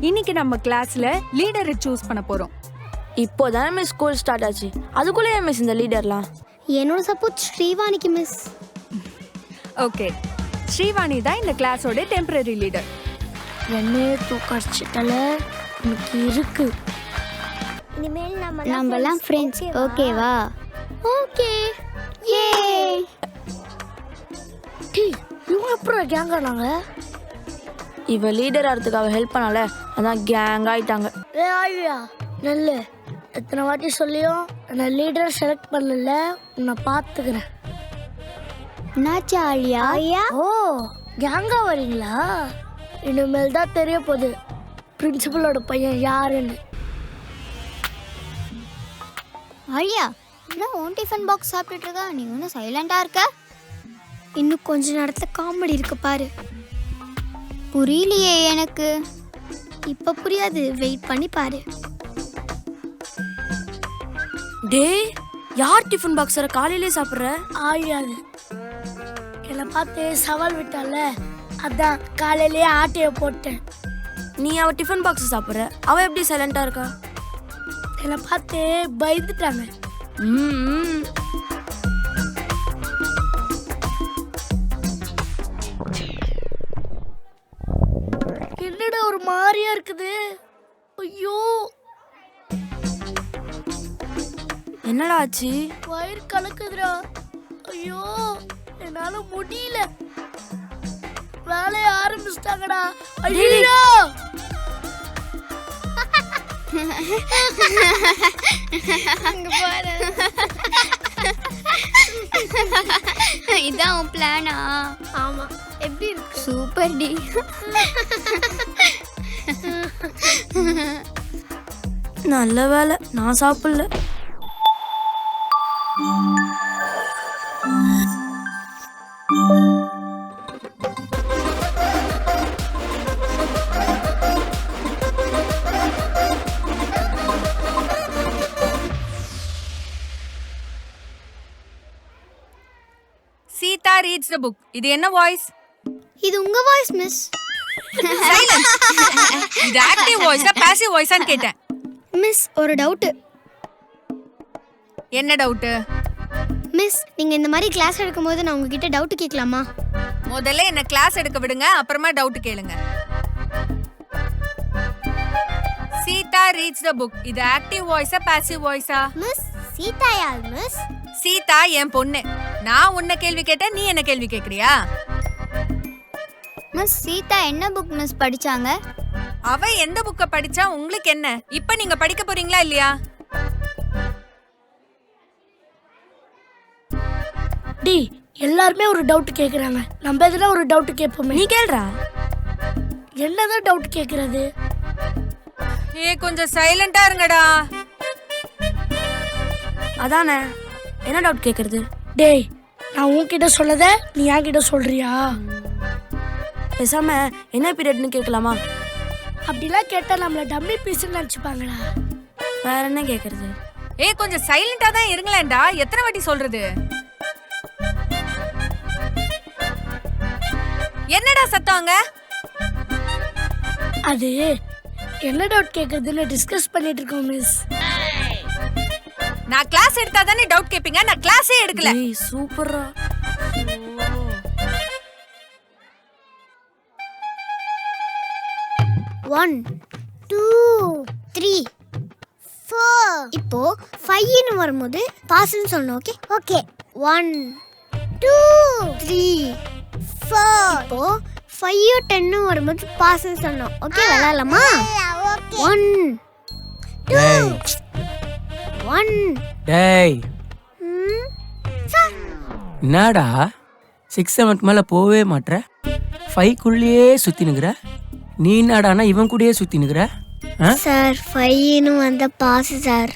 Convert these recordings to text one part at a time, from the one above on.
இன்னைக்கு நம்ம கிளாஸ்ல லீடரை சூஸ் பண்ண போறோம். இப்போதானே மிஸ் ஸ்கூல் ஸ்டார்ட் ஆச்சு, அதுக்குள்ளே மிஸ் இந்த லீடர்லாம்? என்னோட சப்போர்ட் ஸ்ரீவாணிக்கு மிஸ். ஓகே, ஸ்ரீவாணி தான் இந்த கிளாஸோட டெம்பரரி லீடர். என்னே தூக்கடிச்சிட்டல எனக்கு இருக்கு. இனிமேல் நம்மலாம் ஃப்ரெண்ட்ஸ், ஓகேவா? ஓகே. யே. இவங்க அப்புறம் கேங் ஆனாங்க. இவ லீடர் ஆகிறதுக்கு அவள் ஹெல்ப் பண்ணால, அதான் கேங் ஆயிட்டாங்க. ஆழியா நல்ல எத்தனை வாட்டி சொல்லியும் நான் லீடர் செலக்ட் பண்ணல, உன்னை பார்த்துக்கிறேன். என்னாச்சு ஆழியா? ஓ, கேங்கா வரீங்களா? இனிமேல் தான் தெரிய போகுது பிரின்சிபலோட பையன் யாருன்னு. ஆழியா, என்ன உன் டிஃபன் பாக்ஸ் சாப்பிட்டுட்டு இருக்கா? நீ ஒன்றும் சைலண்டாக இருக்க. இன்னும் கொஞ்ச நேரத்துல காமெடி இருக்கு பாரு. புரியலையே எனக்கு. இப்ப புரியாது, வெயிட் பண்ணி பாரு. டேய், யார் டிஃபன் பாக்ஸரை காலையிலே சாப்பிட்ற? ஆழியாது என்னை பார்த்து சவால் விட்டால, அதான் காலையிலேயே ஆட்டையை போட்டேன். நீ அவ டிஃபன் பாக்ஸ் சாப்பிட்ற, அவ எப்படி சைலண்டா இருக்கா? என்னை பார்த்து பயந்துட்டாங்க. என்னடா ஒரு மாதிரியா இருக்குது. ஐயோ, என்னடா ஆச்சு? வயிறு கலக்குதுடா. ஐயோ, என்னால முடியல. வேலைய ஆரம்பிச்சிட்டாங்கடா. ஐயோ, அங்க பாரு. இதான் உன் பிளானா? ஆமா. எப்படி இருக்கு? சூப்பர் டி. நல்ல வேலை நான் சாப்பிடல. Sita reads the book. இது என்ன வாய்ஸ்? இது உங்க வாய்ஸ் மிஸ். இது ஆக்டிவ் வாய்ஸா பாசிவ் வாய்ஸான்னு கேட்டேன். மிஸ், ஒரு டவுட். என்ன டவுட்? மிஸ், நீங்க இந்த மாதிரி கிளாஸ் எடுக்கும்போது நான் உங்ககிட்ட டவுட் கேட்கலாமா? முதல்ல என்ன கிளாஸ் எடுக்க விடுங்க, அப்புறமா டவுட் கேளுங்க. Sita reads the book. இது ஆக்டிவ் வாய்ஸா பாசிவ் வாய்ஸா? மிஸ், சீதா யார் மிஸ்? சீதா என் பொண்ணு. நான் உன்னை கேள்வி கேட்டேன், நீ என்ன கேள்வி கேக்குறியா? மிஸ், சீதா என்ன புக் மிஸ் படிச்சாங்க? அவ எந்த புக்க படிச்சா உங்களுக்கு என்ன? இப்ப நீங்க படிக்க போறீங்களா இல்லையா? டி, எல்லாருமே ஒரு டவுட் கேக்குறாங்க. நம்ம எதுனா ஒரு டவுட் கேட்போமே. நீ கேள்றா. என்னதான் டவுட் கேக்குறது? கொஞ்சம் சைலண்டா இருங்கடா. அதானே, என்ன டவுட் கேக்குறது? டேய், நான் உன்கிட்ட சொல்லத நீ என்கிட்ட சொல்றியா? பேசாம என்ன பீரியட்னு கேட்கலாமா? அப்படிலாம் கேட்டா நம்மள டம்மி பீஸ்னு நினைச்சுப்பாங்கடா. வேற என்ன கேக்குறது? கொஞ்சம் சைலண்டா தான் இருங்களேன்டா. எத்தனை வாட்டி சொல்றது? என்னடா சத்தம்? அது என்ன டவுட் கேக்குறதுன்னு டிஸ்கஸ் பண்ணிட்டு இருக்கோம் மிஸ். நான் கிளாஸ் எடுத்தா தானே டவுட் கேப்பீங்க. நான் கிளாஸே எடுக்கல. ஏய் சூப்பர்ரா. 1 2 3 4. இப்போ 5 ன்னு வரும்போது பாஸ்ன்னு சொல்லணும். Okay okay. 1 2 3 4. இப்போ 5 10 ன்னு வரும்போது பாஸ்ன்னு சொல்லணும். ஓகே, விளையாடலாமா? 1 2 1. டேய், என்னடா 6 7க்கு மேல போவே மாட்ற? 5க்குள்ளேயே சுத்தி நிக்கிற. நீ என்னடானா இவன் கூடயே சுத்தி நிக்கிற? சார், 5 ன்னு வந்த பாஸ் சார்.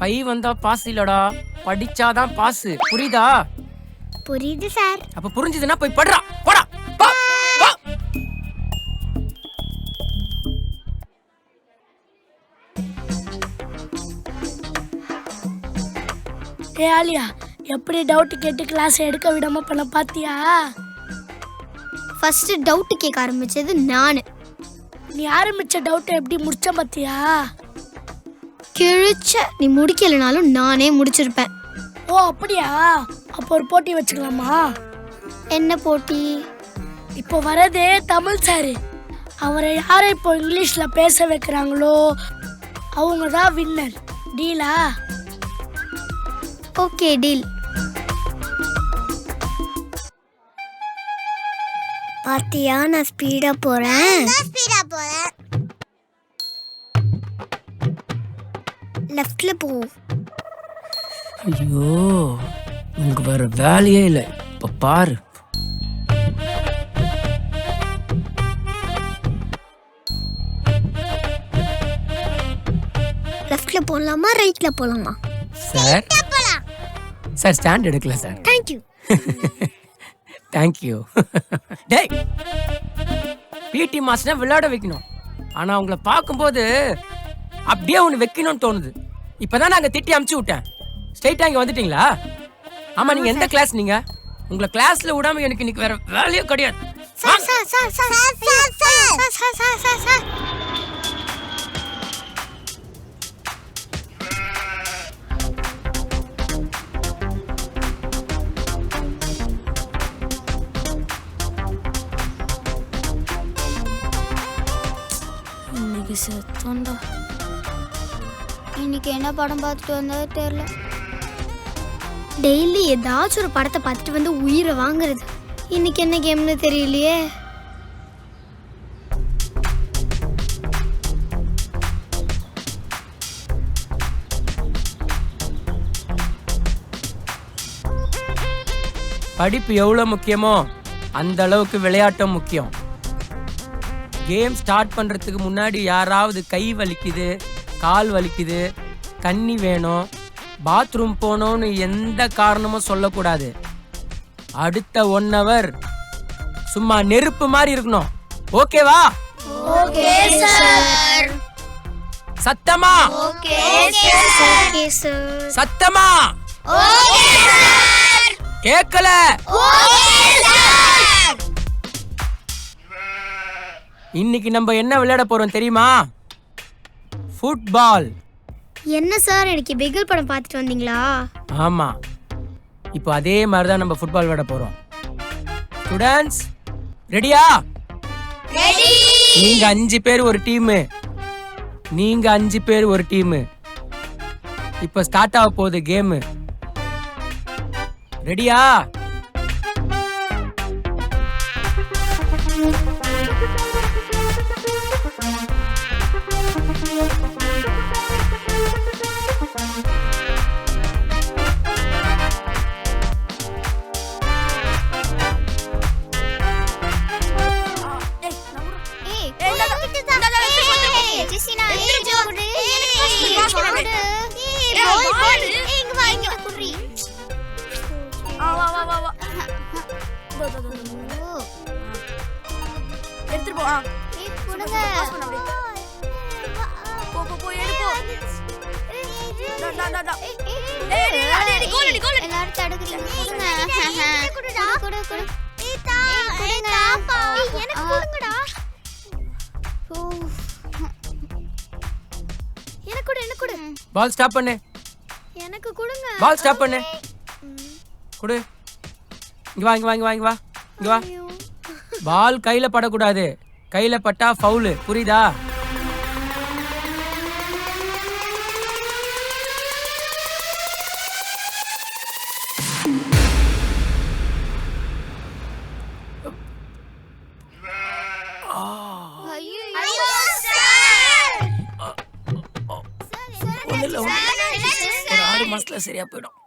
5 வந்தா பாஸ் இல்லடா, படிச்சாதான் பாஸ். புரியுதா? புரியுது சார். அப்ப புரிஞ்சதுன்னா போய் படுறா. போடா போ போ. ஆலியா, எப்படி டவுட் கேட்டு கிளாஸ் எடுக்க விடாம பண்ண பாத்தியா? ஃபர்ஸ்ட் டவுட் கேட்க ஆரம்பிச்சது நானு. நீ ஆரம்பிச்ச டவுட்டை எப்படி முடிச்ச பாத்தியா? கிழிச்ச. நீ முடிக்கலனாலும் நானே முடிச்சிருப்பேன். ஓ அப்படியா? அப்போ ஒரு போட்டி வச்சுக்கலாமா? என்ன போட்டி? இப்போ வரதே தமிழ் சாரு. அவரை யாரை இப்போ இங்கிலீஷ்ல பேச வைக்கிறாங்களோ அவங்க தான் வின்னர். டீலா? Okay, deal. பாத்தியா, நான் ஸ்பீடா போறேன். லெஃப்ட்ல போ. ஐயோ உனக்கு வேற வேலையே இல்லை. இப்போ பாரு. லெஃப்ட்ல போலாமா ரைட்ல போலாமா? சார் சார் ஸ்டாண்ட் எடுக்கல சார். தேங்க்யூ. தேங்க்யூ. டேய் பிடி மாஸ்டர் விளையாட வைக்கணும். ஆனா உங்களை பார்க்கும்போது அப்படியே ஒன்று வைக்கணும்னு தோணுது. இப்பதான் நாங்க திட்டி அமுச்சு விட்டேன். ஸ்ட்ரைட்டா இங்க வந்துட்டீங்களா? ஆமா, நீங்க எந்த கிளாஸ்? நீங்க உங்களை கிளாஸ்ல விடாம எனக்கு இன்னைக்கு வேற வேலையே கிடையாது. Sir sir sir sir sir sir sir sir sir. இன்னைக்கு செத்தோண்டா. இன்னைக்கு என்ன படம் பார்த்துட்டு வந்ததோ தெரியல. டெய்லி ஏதாச்சும் ஒரு படத்தை பார்த்துட்டு வந்து உயிரை வாங்குறது. இன்னைக்கு என்ன கேம்னு தெரியலையே. படிப்பு எவ்வளவு முக்கியமோ அந்த அளவுக்கு விளையாட்டும் முக்கியம். கேம் ஸ்டார்ட் பண்றதுக்கு முன்னாடி யாராவது கை வலிக்குது, கால் வலிக்குது, தண்ணி வேணும், பாத்ரூம் போகணும்னு எந்த காரணமும் சொல்லக்கூடாது. அடுத்த 1 hour சும்மா நெருப்பு மாதிரி இருக்கணும். ஓகேவா? Okay sir. சத்தமா? Okay sir. சத்தமா? Okay sir. கேட்கல? Okay sir. இன்னைக்கு நம்ம என்ன விளையாட போறோம் தெரியுமா? ஃபுட்பால். என்ன சார், இன்னைக்கு பிகில் படம் பார்த்துட்டு வந்தீங்களா? ஆமா, இப்போ அதே மாதிரி தான் நம்ம ஃபுட்பால் விளையாட போறோம். ஸ்டூடண்ட்ஸ் ரெடியா? ரெடி. நீங்க 5 பேர் ஒரு டீம், நீங்க 5 பேர் ஒரு டீம். இப்போ ஸ்டார்ட் ஆக போகுது கேம். ரெடியா? எடுத்துட்டு போ. எல்லாரும் தடுக்கிறீங்க. பால் ஸ்டாப் பண்ணு. எனக்கு கொடுங்க. பால் ஸ்டாப் பண்ணு. குடு. இங்க வா, இங்க வா, இங்க வா, இங்க வா, இங்க வா. பால் கையில படக்கூடாது. கையில பட்டா ஃபவுல். புரியுதா? ஒரு 6 மாசத்துல சரியா போயிடும்.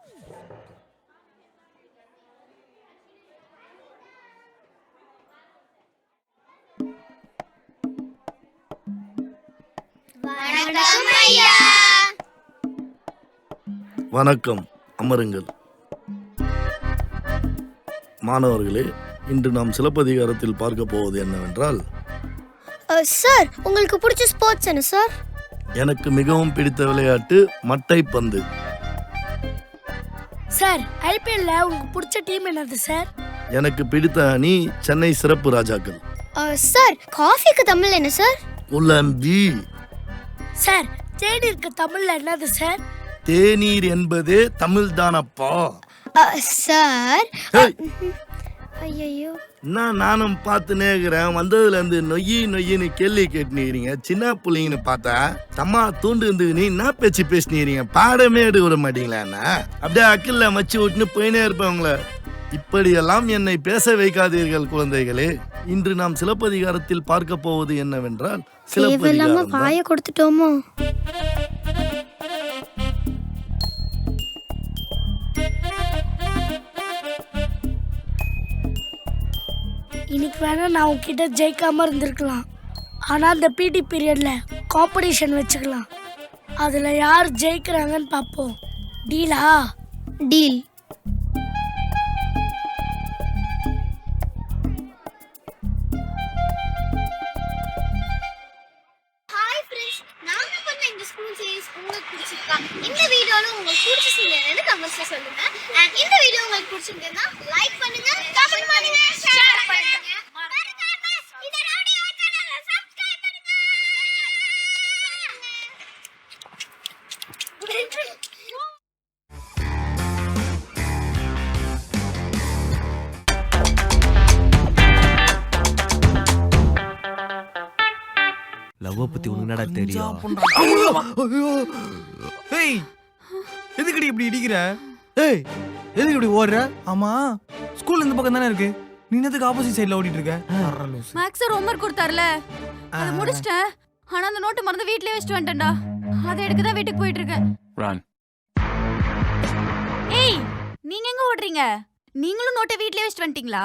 வணக்கம், அமருங்கள். மாணவர்களே, இன்று நாம் சிலப்பதிகாரத்தில் பார்க்க போவது என்னவென்றால், சார், உங்களுக்கு பிடிச்ச ஸ்போர்ட்ஸ் என்ன சார்? எனக்கு மிகவும் பிடித்த விளையாட்டு மட்டைப்பந்து. சார், ஐபிஎல்ல உங்களுக்கு பிடிச்ச டீம் என்னது சார்? எனக்கு பிடித்த அணி சென்னை சிறப்பு ராஜாக்கள். சார் காஃபிக்கு தமிழ் என்ன சார்? குழம்பி. சார் தேநீருக்கு தமிழ்ல என்னது சார்? தேநீர் என்பதே தமிழ் தானப்பா. சார் ஏய், ஐயோ என்ன நானும் பார்த்து நேக்கிறேன், வந்ததுல இருந்து நொய்யின்னு கேள்வி கேட்டுனீங்க. சின்ன பிள்ளைங்கன்னு பார்த்தா தம்மா தூண்டு இருந்து நீ என்ன பேச்சு பேசினீங்க, பாடமே எடுக்க விட மாட்டீங்களா? என்ன அப்படியே அக்கில்ல மச்சு விட்டுன்னு போயினே இருப்பவங்கள. இப்படியெல்லாம் என்னை பேச வைக்காதீர்கள் குழந்தைகளே. இன்று நாம் சிலப்பதிகாரத்தில் பார்க்க போவது என்னவென்றால் தேவையில்லாம சிலப்பதிகாரம் பாய கொடுத்துட்டோமோ? இன்னைக்கு வேணா நான் உன்கிட்ட ஜெயிக்காம இருந்திருக்கலாம். ஆனா அந்த பிடி பீரியட்ல காம்படிஷன் வச்சுக்கலாம். அதுல யார் ஜெயிக்கிறாங்கன்னு பார்ப்போம். டீலா? டீல். ஹாய் फ्रेंड्स, நாங்க பண்ண இந்த ஸ்கூல் சீரிஸ் உங்களுக்கு பிடிச்சிருக்கா? இந்த வீடியோல உங்களுக்கு பிடிச்ச சீன் என்னன்னு கமெண்ட்ஸ்ல சொல்லுங்க. and இந்த வீடியோ உங்களுக்கு பிடிச்சிருந்தா லைக் பண்ணுங்க, கமெண்ட் பண்ணுங்க, ஷேர் பண்ணுங்க. மறக்காம இந்த ரவுடி சேனலை சப்ஸ்கிரைப் பண்ணுங்க. லவ் பத்தி உனக்கு என்னடா தெரியும்? ஏய் எதுக்குடி இப்படி இடிக்கிற? ஏய் எதுக்கு இப்படி ஓடுற? ஆமா ஸ்கூல் இந்த பக்கம் தானே இருக்கு, நீ என்னதுக்கு ஆப்போசிட் சைடுல ஓடிட்டு இருக்க? மேக்ஸ் ஹோம்வொர்க் கொடுத்தாருல, அதை முடிச்சிட்டேன். ஆனா அந்த நோட்டு மறந்து வீட்லயே வச்சுட்டு வந்துட்டேன்டா. அதை எடுக்க தான் வீட்டுக்கு போயிட்டு இருக்கேன். ஏய், நீங்க எங்க ஓடுறீங்க? நீங்களும் நோட்டை வீட்லயே வச்சுட்டு வந்துட்டீங்களா?